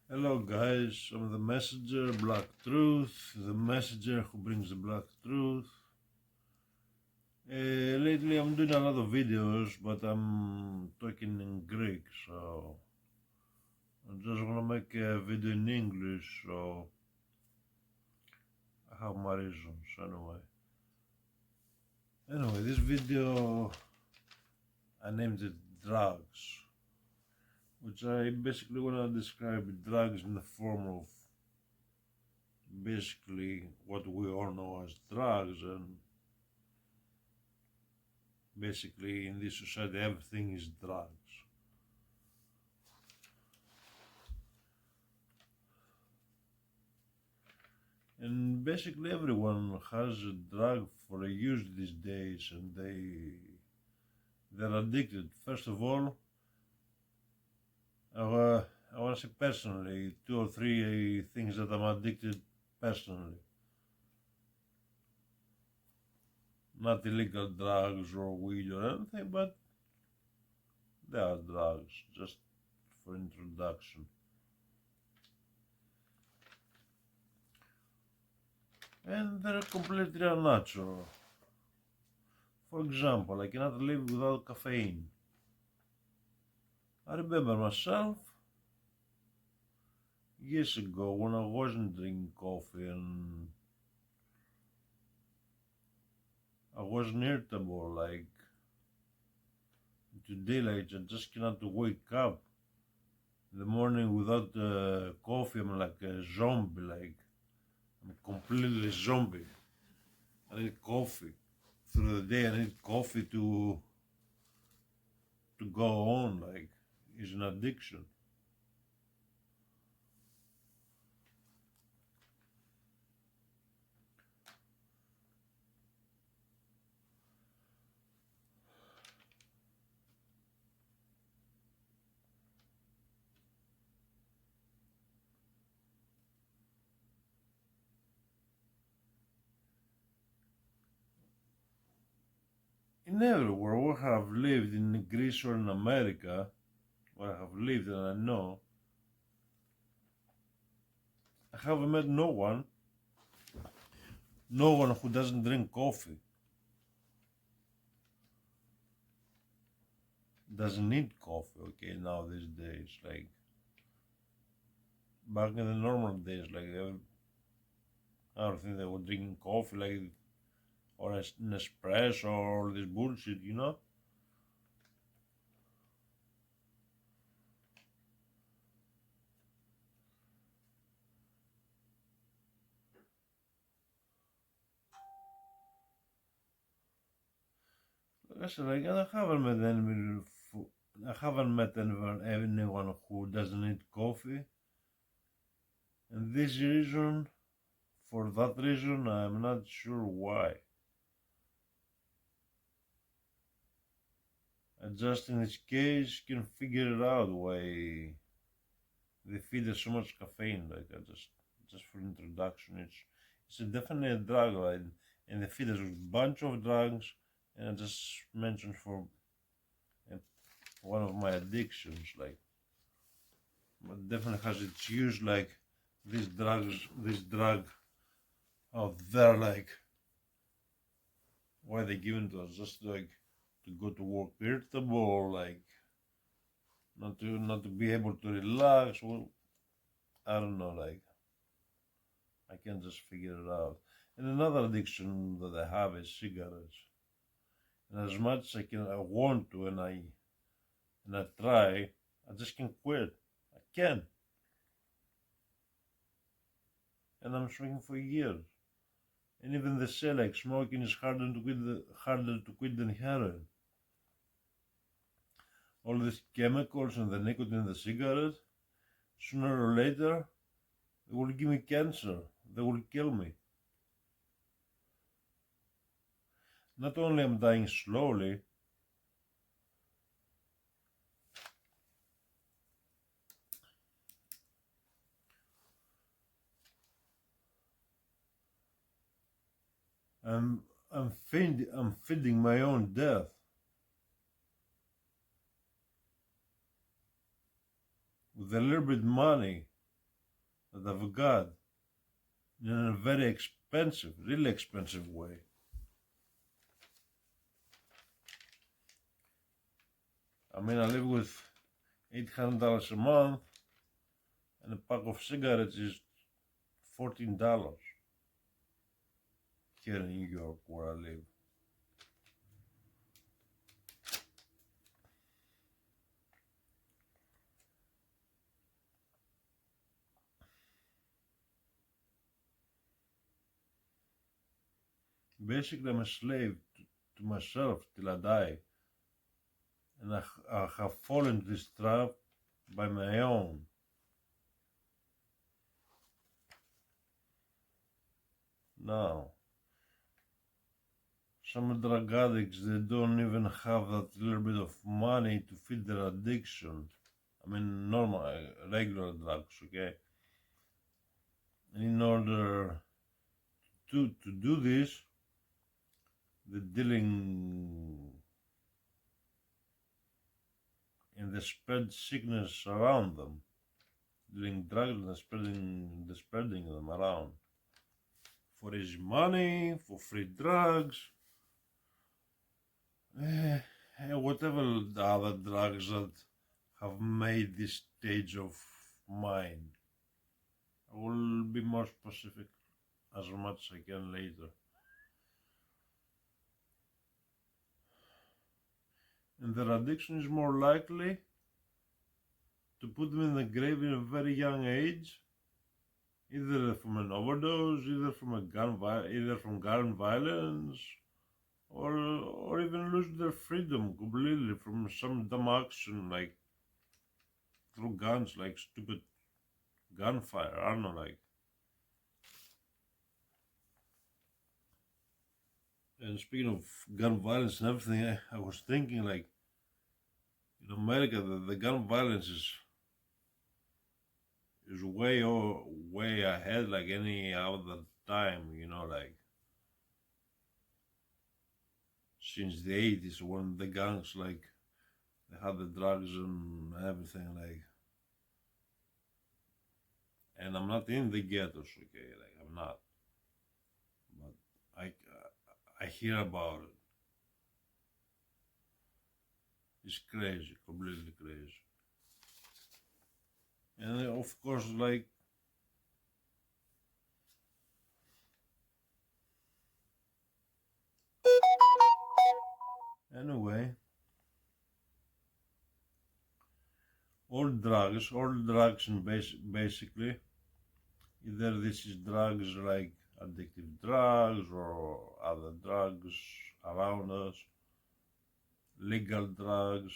Hello guys, I'm the messenger, Black Truth, the messenger who brings the Black Truth. Lately I'm doing a lot of videos, but I'm talking in Greek, so I just want to make a video in English, so I have my reasons anyway. Anyway, this video I named it Drugs, which I basically want to describe drugs in the form of basically what we all know as drugs, and basically in this society everything is drugs. And basically everyone has a drug for a use these days, and they're addicted. First of all, I want to say personally 2 or 3 things that I'm addicted personally. Not illegal drugs or weed or anything, but they are drugs, just for introduction. And they're completely unnatural. For example, I cannot live without caffeine. I remember myself years ago when I wasn't drinking coffee and I wasn't irritable like today, like I just cannot wake up in the morning without coffee. I'm like a zombie, like I'm completely zombie. I need coffee through the day. I need coffee to go on, like it's an addiction. In everywhere where I have lived, in Greece or in America, where I have lived and I know, I haven't met no one who doesn't drink coffee, doesn't need coffee. Okay, now these days, like back in the normal days, like I don't think they were drinking coffee, like or an espresso or all this bullshit, you know. Like I said, like I haven't met anyone who doesn't eat coffee, and for that reason, I'm not sure why. I just in this case can figure it out why they feed us so much caffeine. Like I just for introduction, it's a definitely a drug, right? And they feed us with a bunch of drugs, and I just mentioned for uh, one of my addictions, like, but definitely has its use, like this drug out there, like why they given to us, just like to go to work irritable, like not to be able to relax. Well, I don't know, like I can't just figure it out. And another addiction that I have is cigarettes. And as much as I want to, and I try, I just can't quit. I can't, and I'm smoking for years. And even they say like smoking is harder to quit than heroin. All these chemicals and the nicotine in the cigarettes, sooner or later, they will give me cancer. They will kill me. Not only am I dying slowly, I'm feeding my own death. With a little bit money that I've got in a very expensive, really expensive way. I mean, I live with $800 a month, and a pack of cigarettes is $14 here in New York, where I live. Basically, I'm a slave to myself till I die, and I have fallen into this trap by my own. Now, some drug addicts, they don't even have that little bit of money to feed their addiction. I mean, normal, regular drugs, okay? And in order to do this, they're dealing and they spread sickness around them, dealing drugs and spreading them around for easy money, for free drugs, whatever the other drugs that have made this stage of mine. I will be more specific as much as I can later. And their addiction is more likely to put them in the grave in a very young age, either from an overdose, either from gun violence, or even lose their freedom completely from some dumb action like through guns, like stupid gunfire. I don't know, like. And speaking of gun violence and everything, I was thinking, like, in America, the gun violence is way ahead, like any other time, you know, like since the 80s when the gangs, like, they had the drugs and everything, like. And I'm not in the ghettos, okay, like, I'm not, but I hear about it. It's crazy, completely crazy. And of course, like, anyway, all drugs and basically, either this is drugs like addictive drugs or other drugs around us, legal drugs,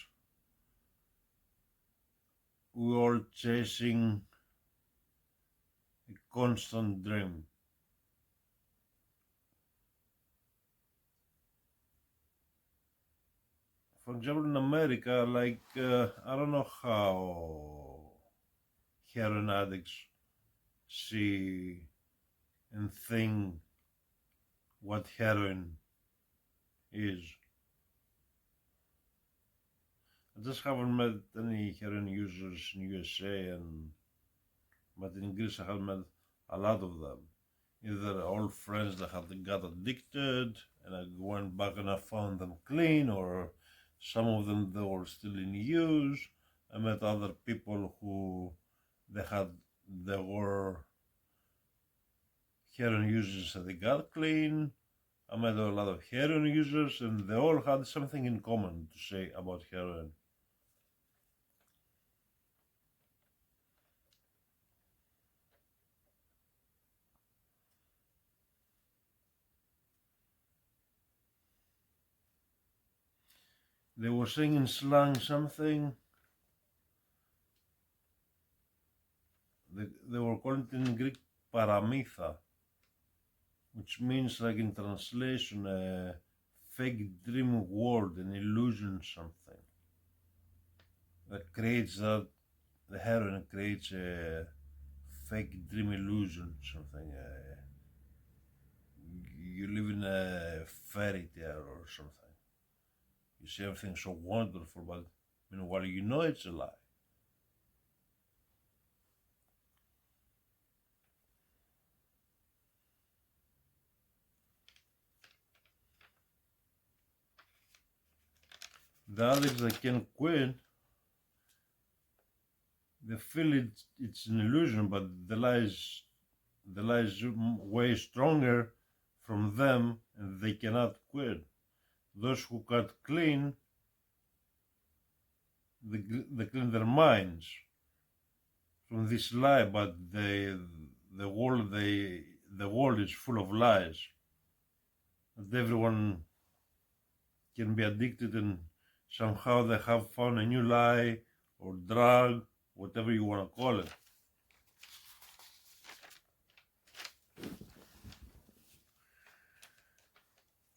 we're all chasing a constant dream. For example, in America, like, I don't know how heroin addicts see and think what heroin is. I just haven't met any heroin users in USA, but in Greece I have met a lot of them. Either old friends that had got addicted and I went back and I found them clean, or some of them that were still in use. I met other people who they were heroin users and they got clean. I met a lot of heroin users and they all had something in common to say about heroin. They were saying in slang something. They were calling it in Greek paramytha, which means, like, in translation, a fake dream world, an illusion, something that creates that the heroine creates a fake dream illusion, something. You live in a fairy tale or something. You see everything so wonderful, but meanwhile you know it's a lie. the addicts that can quit, they feel it's an illusion, but the lie is way stronger from them, and they cannot quit. Those who cut clean, they clean their minds from this lie, but the world is full of lies. That everyone can be addicted, and somehow they have found a new lie or drug, whatever you want to call it.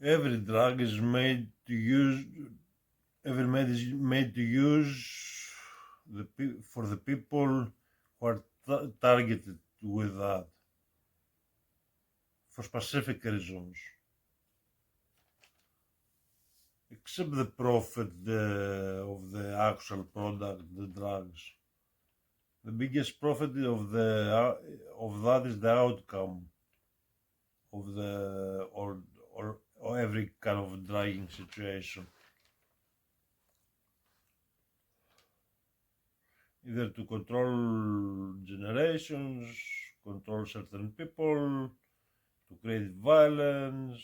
Every drug is made to use. Every med is made to use for the people who are targeted with that for specific reasons. Except the profit of the actual product, the drugs. The biggest profit of that is the outcome of the or every kind of drugging situation. Either to control generations, control certain people, to create violence.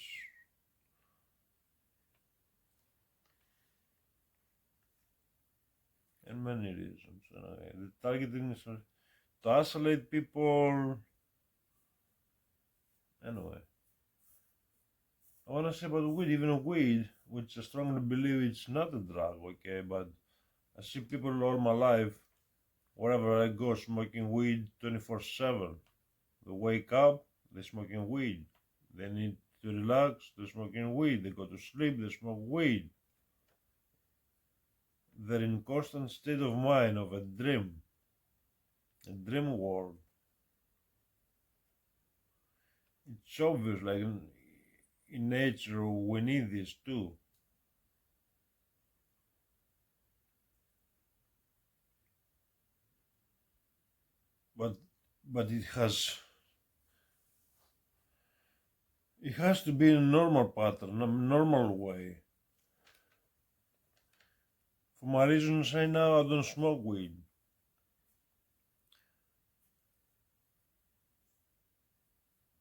And many reasons. The targeting is to isolate people. Anyway, I want to say about weed, even weed, which I strongly believe it's not a drug, okay, but I see people all my life, wherever I go, smoking weed 24/7. They wake up, they're smoking weed. They need to relax, they're smoking weed. They go to sleep, they smoke weed. They're in constant state of mind of a dream world. It's obvious, like in nature, we need this too. But it has to be in a normal pattern, a normal way. For my reasons, I now I don't smoke weed.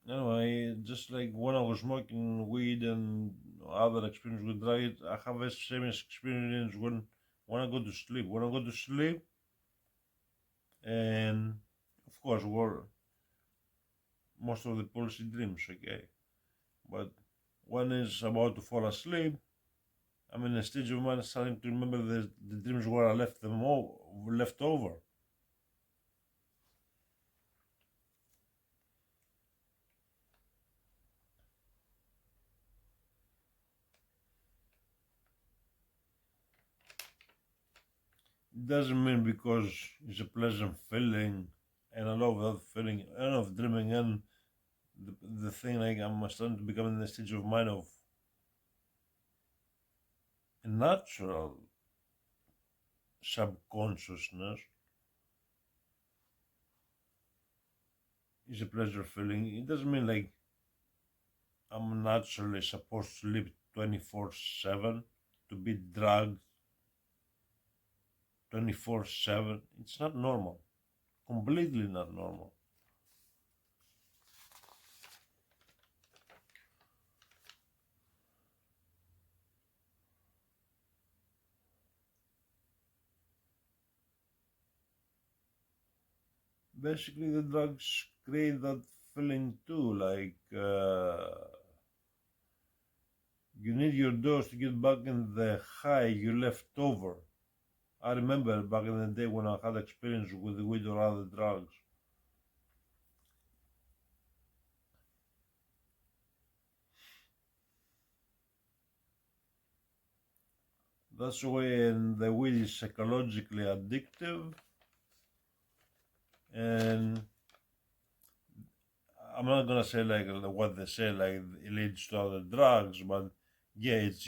Anyway, just like when I was smoking weed and other experience with drugs, I have the same experience when I go to sleep. When I go to sleep, and of course, most of the policy dreams, okay, but when it's about to fall asleep, I'm in a stage of mind starting to remember the dreams where I left them all left over. It doesn't mean because it's a pleasant feeling, and I love that feeling, and of dreaming, and the thing like I'm starting to become in the stage of mind of a natural subconsciousness is a pleasure feeling. It doesn't mean like I'm naturally supposed to live 24/7, to be drugged 24/7. It's not normal. Completely not normal. Basically, the drugs create that feeling too, like you need your dose to get back in the high you left over. I remember back in the day when I had experience with the weed or other drugs. That's when the weed is psychologically addictive, and I'm not gonna say like what they say, like it leads to other drugs, but yeah, it's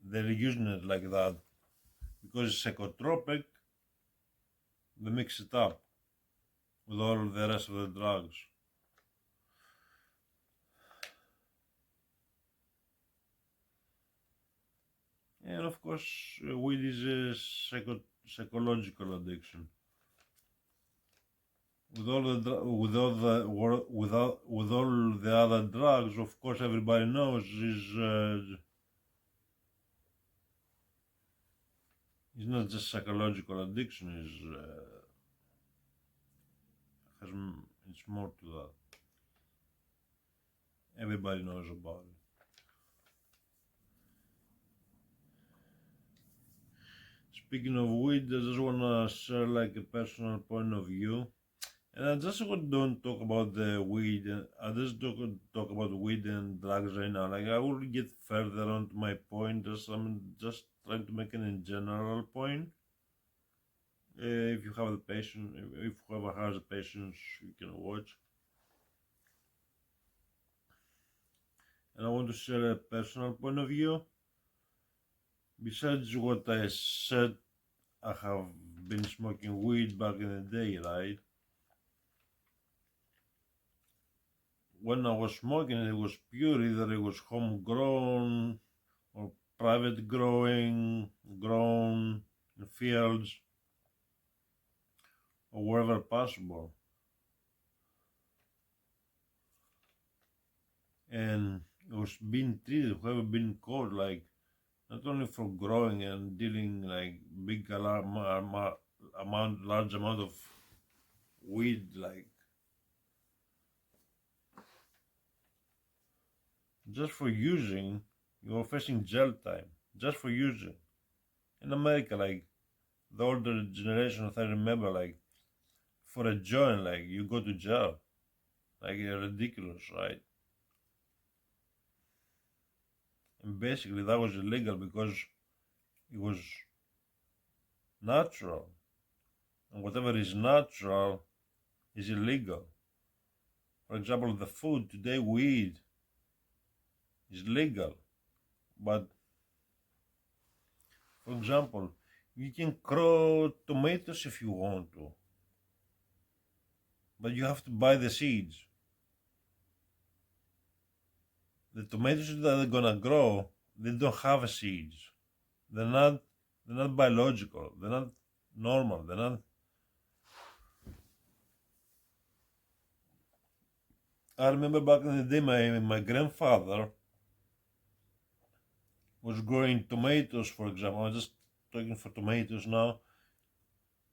they're using it like that because it's psychotropic. They mix it up with all the rest of the drugs. And of course, weed is a psychological addiction. With all the other drugs, of course, everybody knows is not just psychological addiction. It's more to that. Everybody knows about it. Speaking of weed, I just wanna share like a personal point of view. And I just don't talk about the weed. I just talk about weed and drugs right now. Like I will get further on to my point. I'm just trying to make it in general point. If you have the patience, if whoever has the patience, you can watch. And I want to share a personal point of view. Besides what I said, I have been smoking weed back in the day, right? When I was smoking, it was pure, either it was homegrown or private growing, grown in fields or wherever possible. And it was being treated, whoever been called, like not only for growing and dealing like large amount of weed, like just for using, you're facing jail time just for using. In America, like the older generation, if I remember, like for a joint, like you go to jail, like ridiculous, right? And basically, that was illegal because it was natural, and whatever is natural is illegal. For example, the food today we eat is legal, but for example, you can grow tomatoes if you want to, but you have to buy the seeds. The tomatoes that are gonna grow, they don't have seeds. They're not biological. They're not normal. They're not. I remember back in the day, my grandfather was growing tomatoes, for example. I'm just talking for tomatoes now,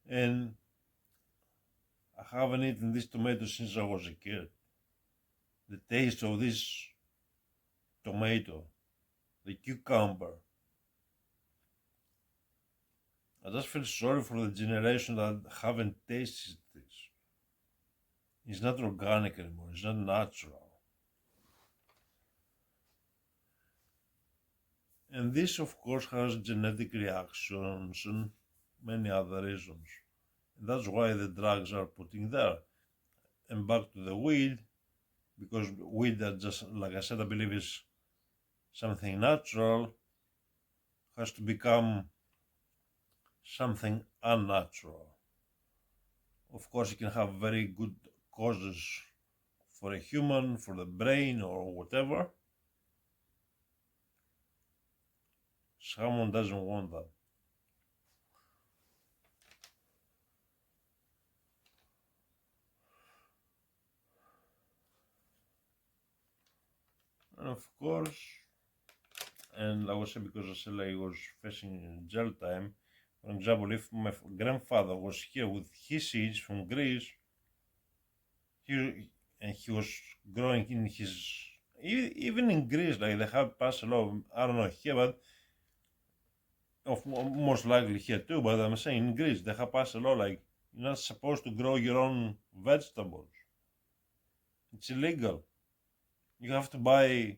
and I haven't eaten these tomatoes since I was a kid. The taste of this tomato, the cucumber. I just feel sorry for the generation that haven't tasted this. It's not organic anymore. It's not natural. And this, of course, has genetic reactions and many other reasons. That's why the drugs are putting there. And back to the weed, because weed that just, like I said, I believe is something natural, has to become something unnatural. Of course, it can have very good causes for a human, for the brain, or whatever. Someone doesn't want that. And of course, and I was saying because I said like, I was facing jail time. For example, if my grandfather was here with his seeds from Greece, he was growing in his, even in Greece, like they have passed a law, I don't know here, but most likely here too, but I'm saying in Greece, they have passed a law like you're not supposed to grow your own vegetables. It's illegal. You have to buy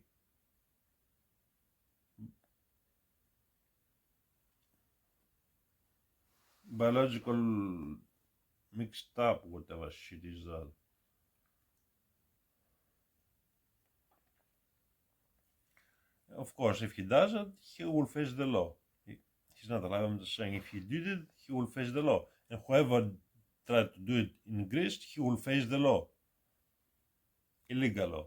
biological mixed up, whatever shit is that. Of course, if he does it, he will face the law. He's not alive, I'm just saying if he did it, he will face the law. And whoever tried to do it in Greece, he will face the law. Illegal law.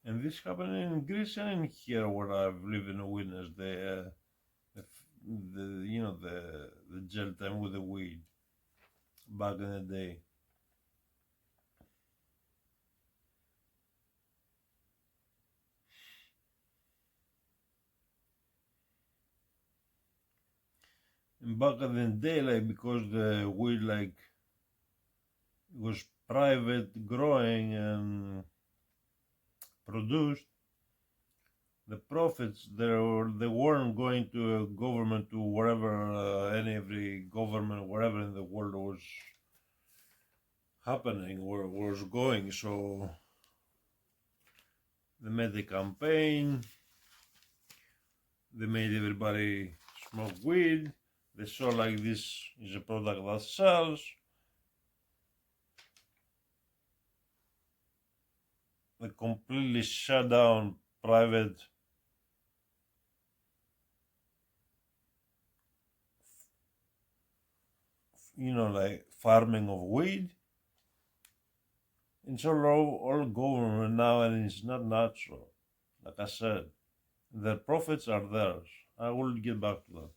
And this happened in Greece and in here where I've lived and witnessed the jail time with the weed back in the day. And back in the day, like, because the weed like was private growing and produced, the profits they weren't going to a government, to wherever every government wherever in the world was happening or was going. So they made a campaign, they made everybody smoke weed, they saw like this is a product that sells. They completely shut down private like farming of weed. It's all government now, and it's not natural. Like I said, their profits are theirs. I will get back to that.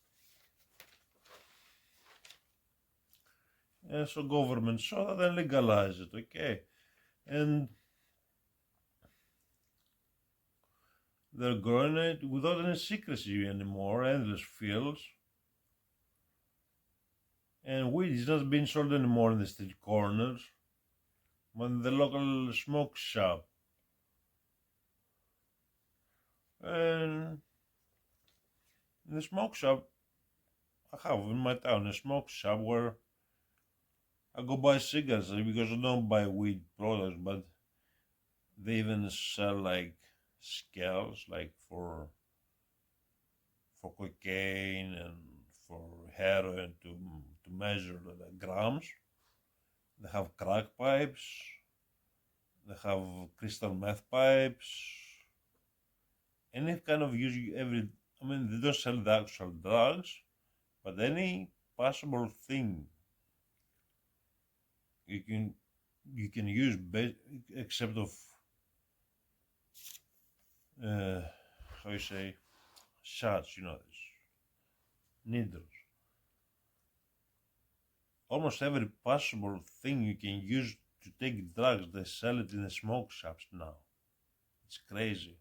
And so government saw that and legalize it, okay? And they're growing it without any secrecy anymore, endless fields. And weed is not being sold anymore in the street corners, but in the local smoke shop. And in the smoke shop, I have in my town a smoke shop where I go buy cigarettes because I don't buy weed products, but they even sell like scales, like for cocaine and for heroin to measure the grams. They have crack pipes. They have crystal meth pipes. Any kind of use I mean, they don't sell the actual drugs, but any possible thing you can use except of how you say shots, needles. Almost every possible thing you can use to take drugs, they sell it in the smoke shops now. It's crazy.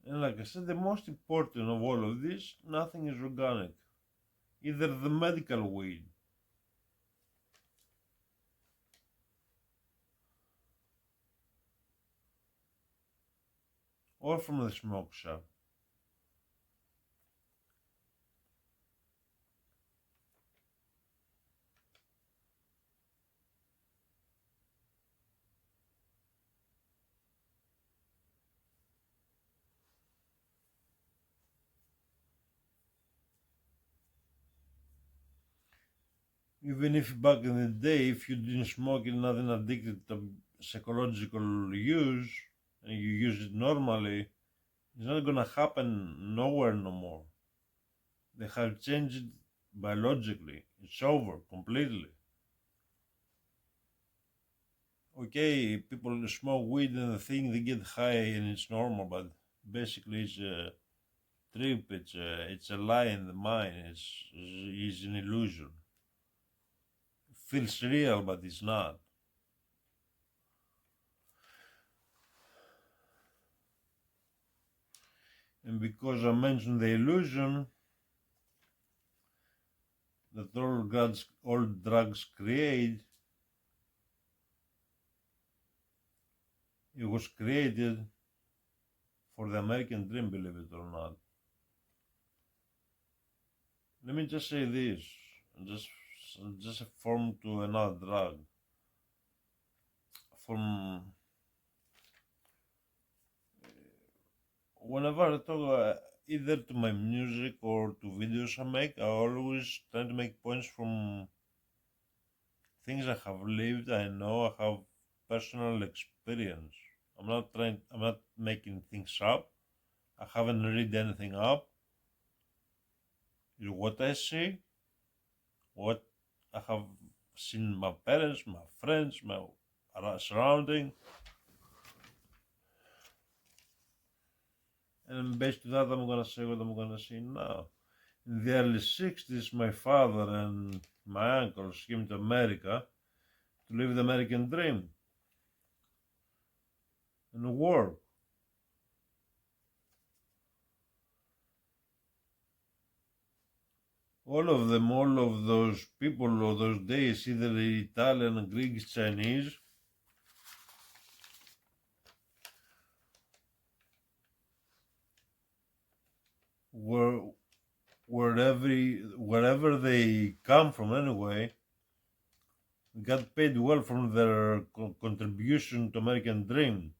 And like I said, the most important of all of this, nothing is organic. Either the medical weed or from the smoke shop. Even if back in the day, if you didn't smoke it, nothing addicted to psychological use, and you use it normally, it's not gonna happen nowhere no more. They have changed it biologically. It's over completely. Okay, people smoke weed and they think they get high and it's normal, but basically it's a trip. It's a lie in the mind. It's an illusion. It feels real, but it's not. And because I mentioned the illusion that all drugs create, it was created for the American dream, believe it or not. Let me just say this, just a form to another drug. Whenever I talk either to my music or to videos I make. I always try to make points from things I have lived. I know I have personal experience. I'm not making things up. I haven't read anything up. It's what I see, what I have seen my parents, my friends, my surrounding. And based on that, I'm gonna say what I'm gonna say now. In the early 60s, my father and my uncles came to America to live the American dream and work. All of them, all of those people of those days, either Italian, Greek, Chinese, were wherever they come from anyway, got paid well from their contribution to American dream.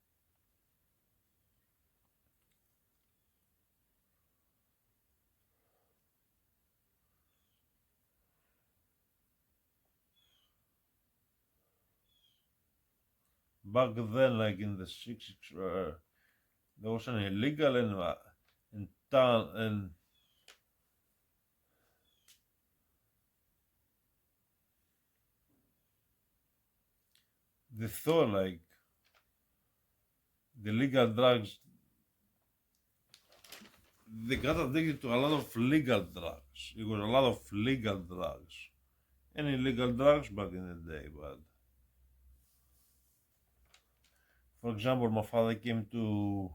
Back then, like in the 60s, there was an illegal in town, and they thought like the legal drugs, they got addicted to a lot of legal drugs. It was a lot of legal drugs and illegal drugs back in the day. But for example, my father came to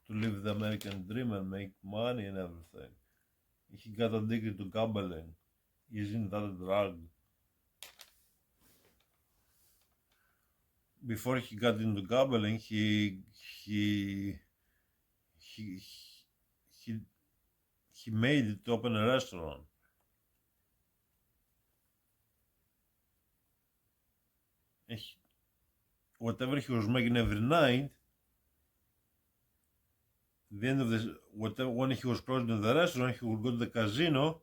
live the American dream and make money and everything. He got addicted to gambling, using that drug. Before he got into gambling, he he he he made it to open a restaurant. And whatever he was making every night, the end of this, whatever, when he was closing the restaurant, he would go to the casino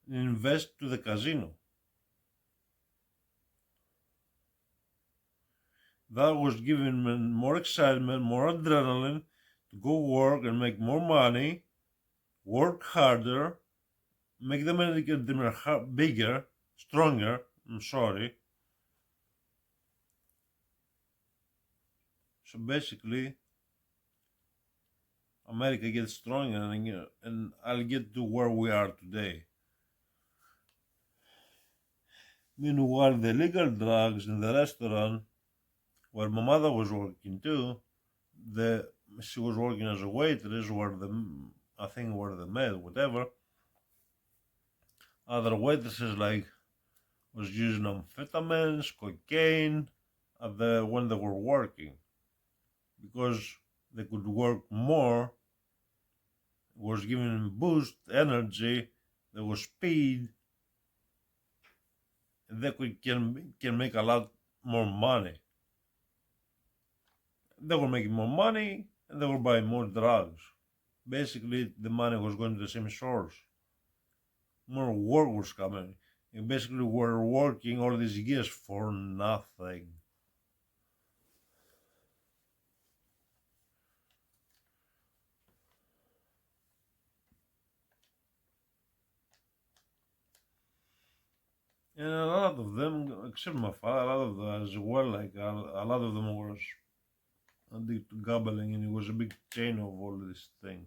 and invest to the casino. That was giving him more excitement, more adrenaline to go work and make more money, work harder, make the American dream bigger, stronger. I'm sorry. So basically, America gets stronger, and I'll get to where we are today. Meanwhile, the legal drugs in the restaurant where my mother was working too, she was working as a waitress, I think where the maid, whatever. Other waitresses like was using amphetamines, cocaine, when they were working, because they could work more. Was giving them boost, energy, there was speed, and they can make a lot more money. They were making more money and they were buying more drugs. Basically, the money was going to the same source. More work was coming. And basically, we're working all these years for nothing. And a lot of them, except my father, a lot of them as well, like a lot of them was addicted to gambling, and it was a big chain of all this thing.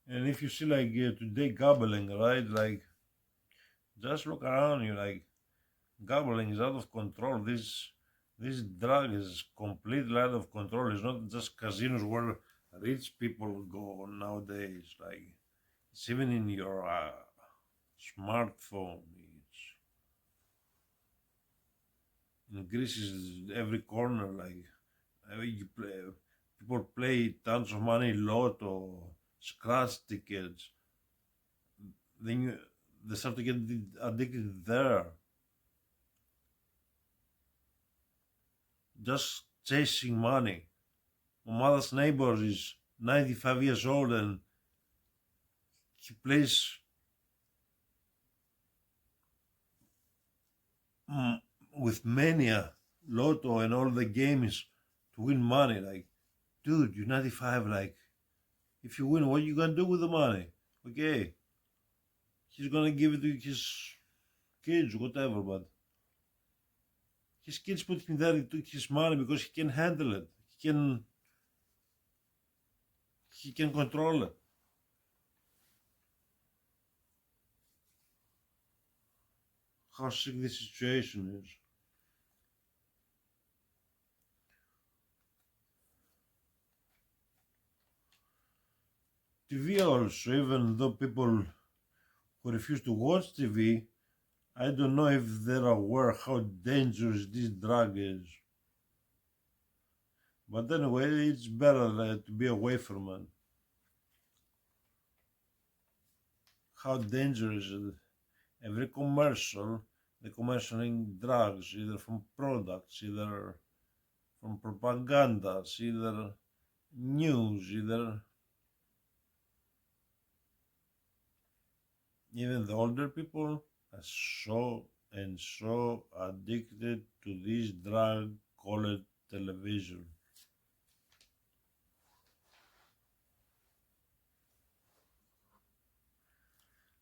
And if you see like today gambling, right? Like just look around you, like gambling is out of control. This drug is completely out of control. It's not just casinos where rich people go nowadays. Like it's even in your smartphone. It's in Greece is every corner. Like you play, people play tons of money, lotto, scratch tickets. Then they start to get addicted there. just chasing money. My mother's neighbor is 95 years old and he plays mm, with mania, lotto, and all the games to win money. Like, dude, you're 95. Like, if you win, what you gonna do with the money? Okay, he's gonna give it to his kids, whatever. But his kids put him there to his money because he can handle it. He can control it. How sick this situation is. TV also, even though people who refuse to watch TV, I don't know if they're aware how dangerous this drug is. But anyway, it's better to be away from it. How dangerous is it? Every commercial, the commercialing drugs, either from products, either from propaganda, either news, either even the older people are so and so addicted to this drug called television.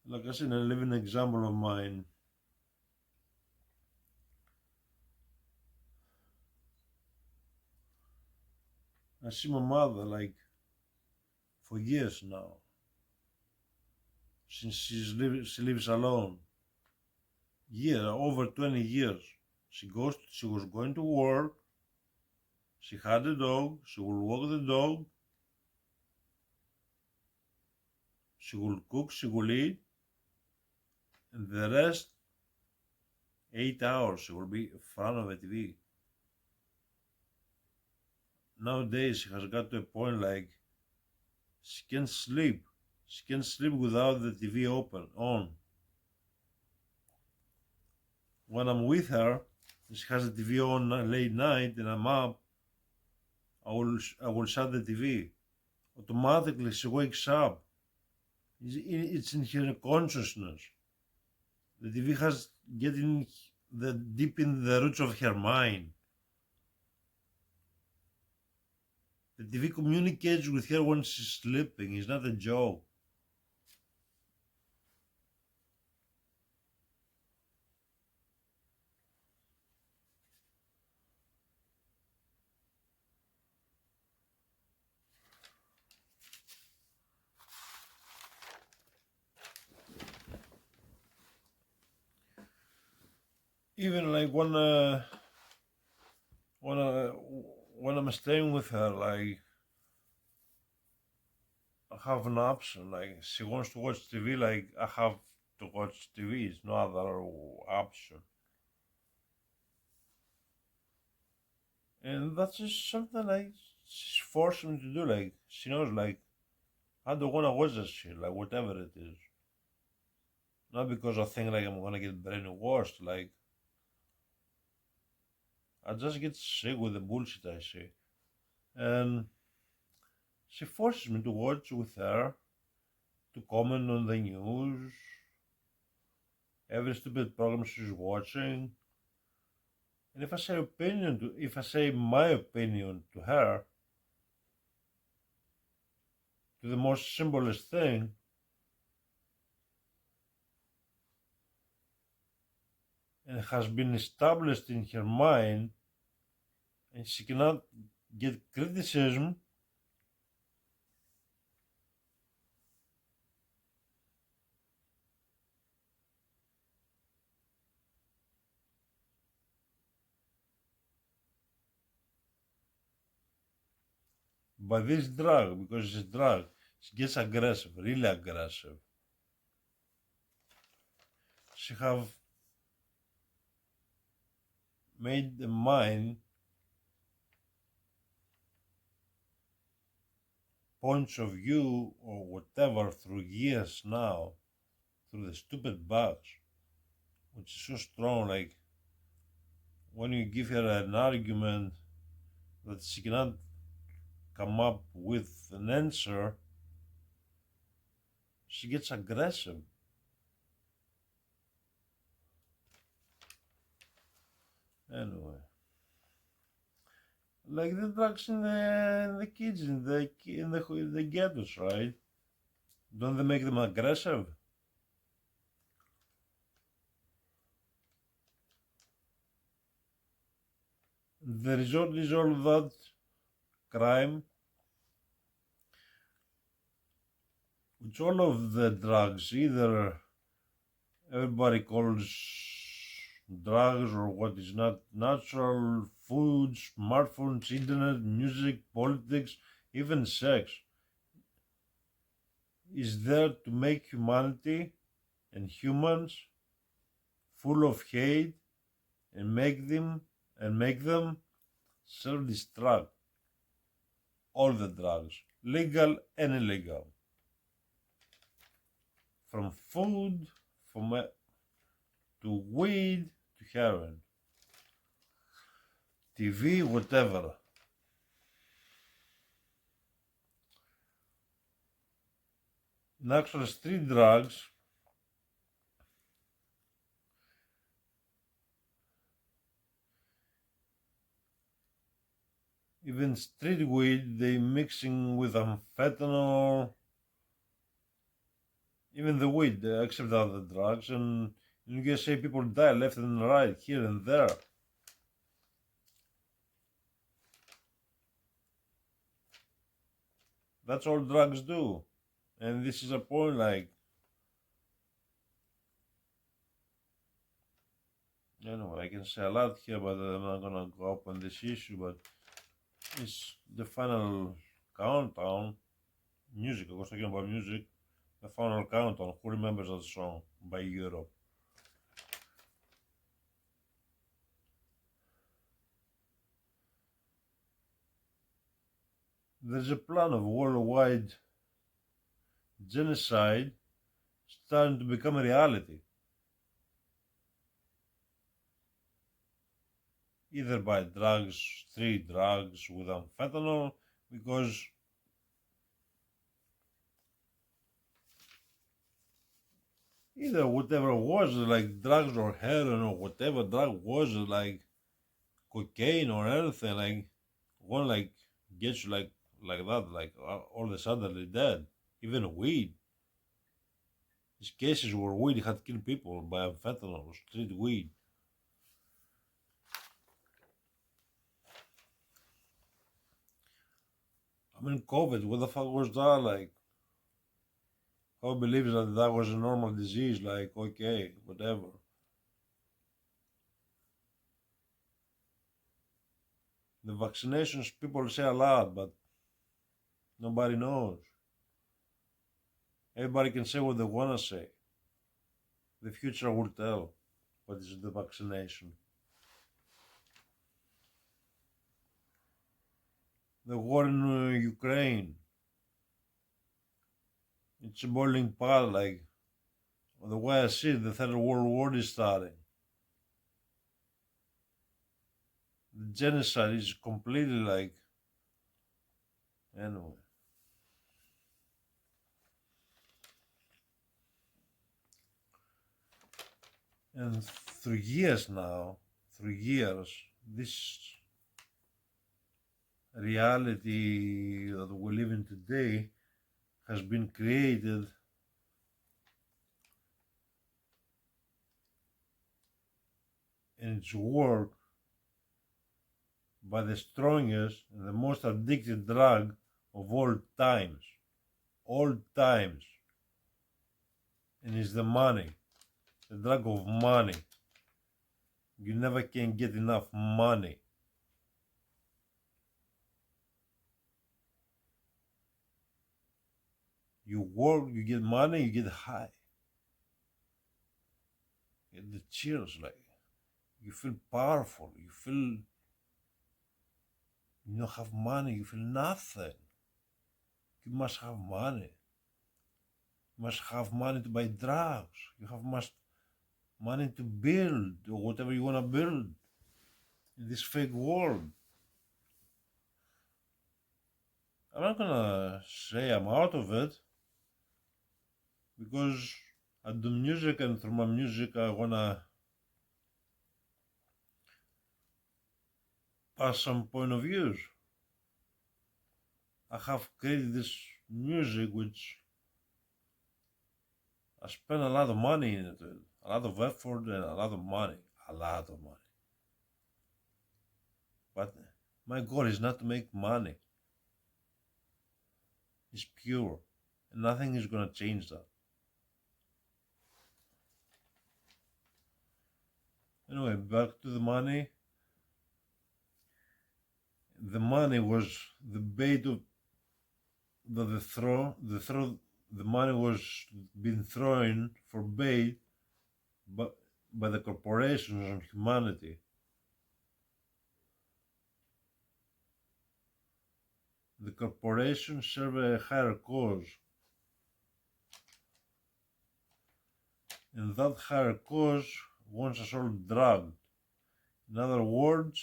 Like I said, a living example of mine. I see my mother like for years now, since she lives alone. Yeah, over 20 years. She was going to work, she had a dog, she will walk the dog, she will cook, she will eat, and the rest 8 hours she will be in front of a TV. Nowadays she has got to a point like she can't sleep. She can't sleep without the TV open on. When I'm with her, she has the TV on late night and I'm up, I will shut the TV. Automatically she wakes up. It's in her consciousness. The TV has getting the deep in the roots of her mind. The TV communicates with her when she's sleeping. It's not a joke. Even like when I, when I'm staying with her, like I have an option. Like she wants to watch TV, like I have to watch TV. It's no other option. And that's just something like she's forcing me to do. Like she knows, like I don't want to watch that shit, like whatever it is. Not because I think like I'm gonna get brainwashed. Like I just get sick with the bullshit I see, and she forces me to watch with her, to comment on the news, every stupid program she's watching. And if I say my opinion to her, to the most simplest thing, and it has been established in her mind, and she cannot get criticism, by this drug, because it's a drug, she gets aggressive, really aggressive. She have made the mind points of view or whatever through years now, through the stupid bugs, which is so strong. Like when you give her an argument that she cannot come up with an answer, she gets aggressive. Anyway, like the drugs in the kids in the ghettos, right? Don't they make them aggressive? The result is all that crime. It's all of the drugs. Either everybody calls drugs or what is not natural, food, smartphones, internet, music, politics, even sex, is there to make humanity and humans full of hate and make them self-destruct. All the drugs, legal and illegal, from food, to weed, to heroin, TV, whatever. In actual street drugs, even street weed, they mixing with amphetamine, even the weed, except other drugs, and in USA people die left and right, here and there. That's all drugs do. And this is a point, like, anyway, I can say a lot here, but I'm not gonna go up on this issue, but it's the final countdown. Music, I was talking about music. The final countdown. Who remembers that song by Europe? There's a plan of worldwide genocide starting to become a reality, either by drugs, street drugs with amphetamine, because either whatever was like drugs or heroin or whatever drug was like cocaine or anything, like one like gets you like that, like all of a sudden dead. Even weed. These cases where weed had killed people by amphetamine, street weed. I mean, COVID, what the fuck was that? Like, how believes that that was a normal disease? Like, okay, whatever. The vaccinations, people say a lot, but nobody knows. Everybody can say what they want to say. The future will tell what is the vaccination. The war in Ukraine, it's a boiling pot, like, the way I see it, the Third World War is starting. The genocide is completely like, anyway. And through years now, this reality that we live in today has been created and it's worked by the strongest and the most addictive drug of all times. All times. And it's the money. The drug of money. You never can get enough money. You work, you get money, you get high. You get the chills, like, you feel powerful, you feel you don't have money, you feel nothing. You must have money. You must have money to buy drugs. You have must money to build or whatever you want to build in this fake world. I'm not gonna say I'm out of it, because I do music, and through my music I wanna pass some point of views. I have created this music which I spent a lot of money in it, a lot of effort and a lot of money, a lot of money. But my goal is not to make money. It's pure, and nothing is gonna change that. Anyway, back to the money. The money was the bait of the money was being thrown for bait but by the corporations on humanity. The corporations serve a higher cause, and that higher cause wants us all drugged. In other words,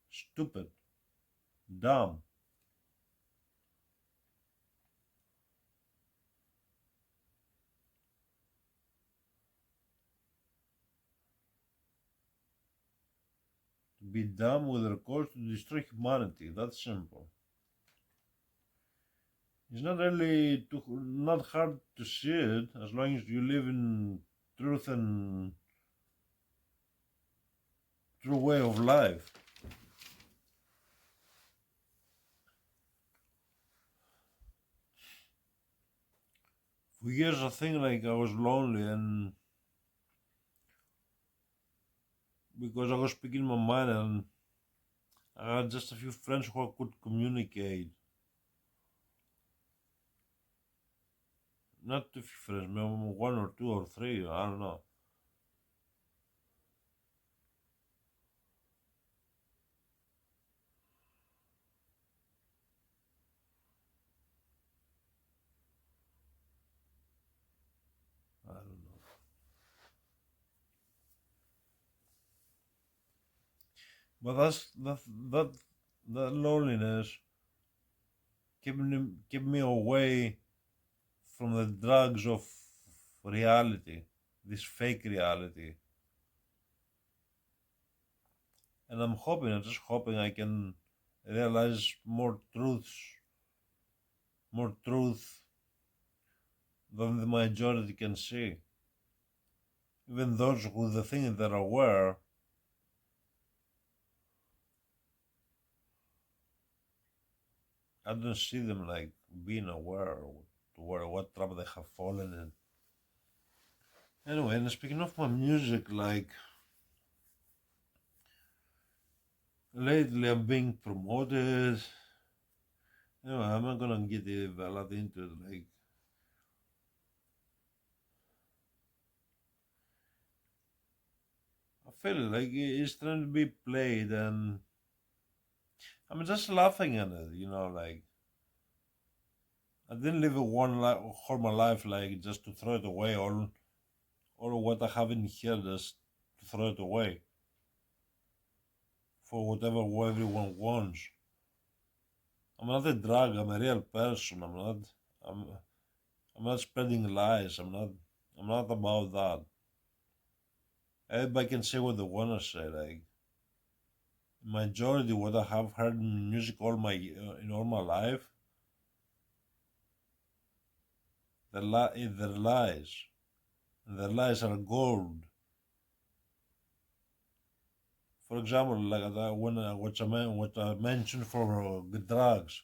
stupid, dumb. To be dumb with a cause to destroy humanity. That's simple. It's not really not hard to see it, as long as you live in truth and true way of life. For years I think like I was lonely, and because I was speaking my mind, and I had just a few friends who I could communicate. Not a few friends, maybe one or two or three, I don't know. I don't know. But that loneliness kept me away from the drugs of reality, this fake reality. And I'm just hoping I can realize more truth than the majority can see. Even those who the think they're aware, I don't see them like being aware to where what trouble they have fallen in. Anyway, and speaking of my music, like lately I'm being promoted. Anyway, I'm not gonna get a lot into it. Like, I feel like it's trying to be played, and I'm just laughing at it. Like I didn't live all my life like just to throw it away, or what I have in here just to throw it away for whatever everyone wants. I'm not a drug. I'm a real person. I'm. I'm not spreading lies. I'm not about that. Everybody can say what they wanna say. Like majority, what I have heard in music in all my life, they're lies. And the lies are gold. For example, like what I mentioned for the drugs.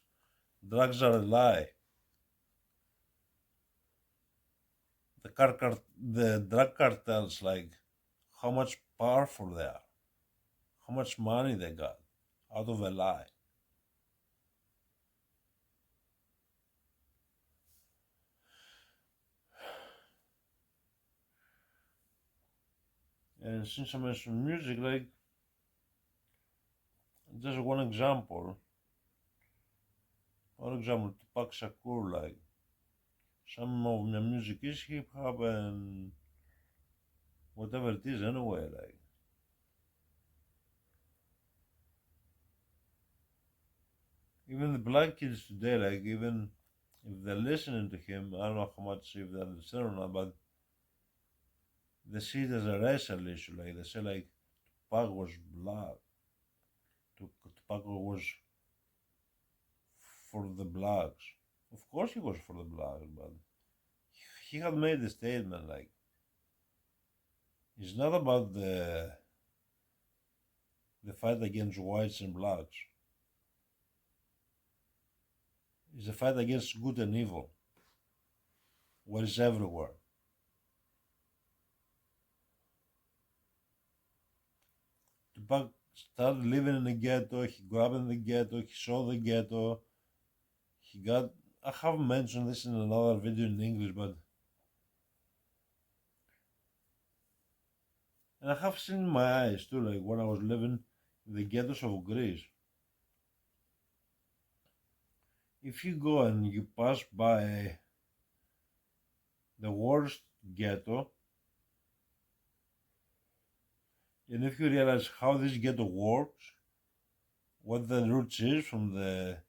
Drugs are a lie. The drug cartels, like how much powerful they are, how much money they got out of a lie. And since I mentioned music, like just one example. For example, Tupac Shakur, like some of my music is hip hop and whatever it is anyway. Like, even the black kids today, like even if they're listening to him, I don't know how much if they understand or not, but they see it as a racial issue. Like they say, like Tupac was black. Tupac was for the blacks. Of course, he was for the blacks, but he had made a statement like it's not about the fight against whites and blacks. It's a fight against good and evil, what is everywhere. Tupac started living in the ghetto, he grew up in the ghetto, he saw the ghetto, he got, I have mentioned this in another video in English, but, and I have seen in my eyes too, like when I was living in the ghettos of Greece. If you go and you pass by the worst ghetto, and if you realize how this ghetto works, what the roots is from the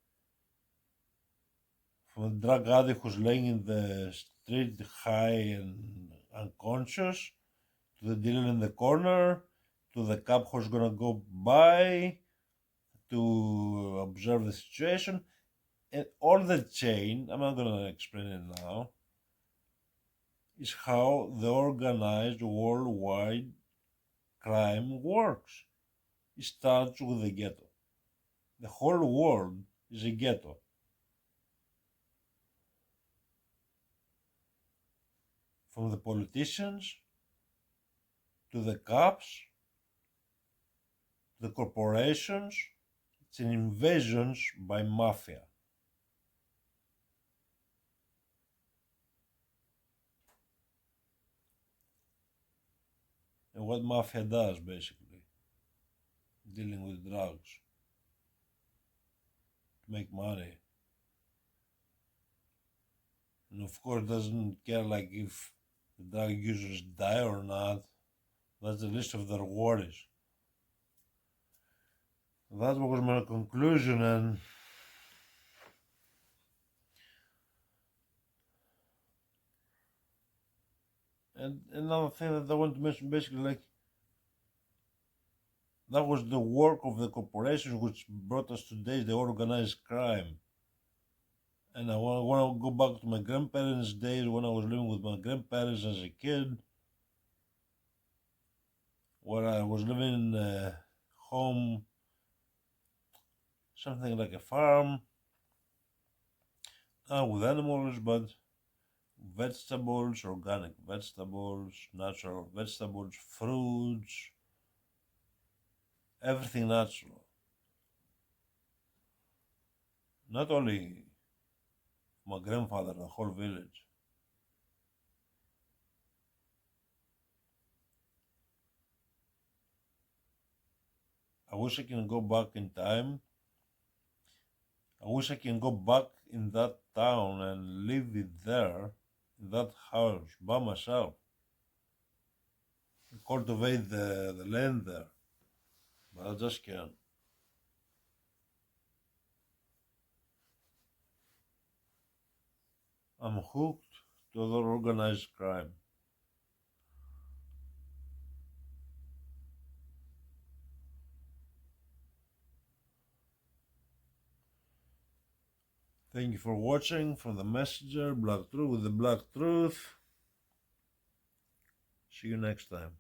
drug addict who's laying in the street high and unconscious, to the dealer in the corner, to the cop who's gonna go by to observe the situation, and all the chain, I'm not gonna explain it now, is how the organized worldwide crime works. It starts with the ghetto. The whole world is a ghetto. From the politicians to the cops, to the corporations, it's an invasion by mafia. And what mafia does, basically, dealing with drugs to make money. And of course doesn't care like if the drug users die or not. That's the least of their worries. That was my conclusion, and another thing that I want to mention, basically, like that was the work of the corporations which brought us today, the organized crime. And I want to go back to my grandparents' days when I was living with my grandparents as a kid, where I was living in a home, something like a farm, not with animals, but vegetables, organic vegetables, natural vegetables, fruits, everything natural. Not only my grandfather, the whole village. I wish I can go back in time. I wish I can go back in that town and live it there, in that house, by myself. And cultivate the land there. But I just can't. I'm hooked to other organized crime. Thank you for watching. From the Messenger, Black Truth with the Black Truth. See you next time.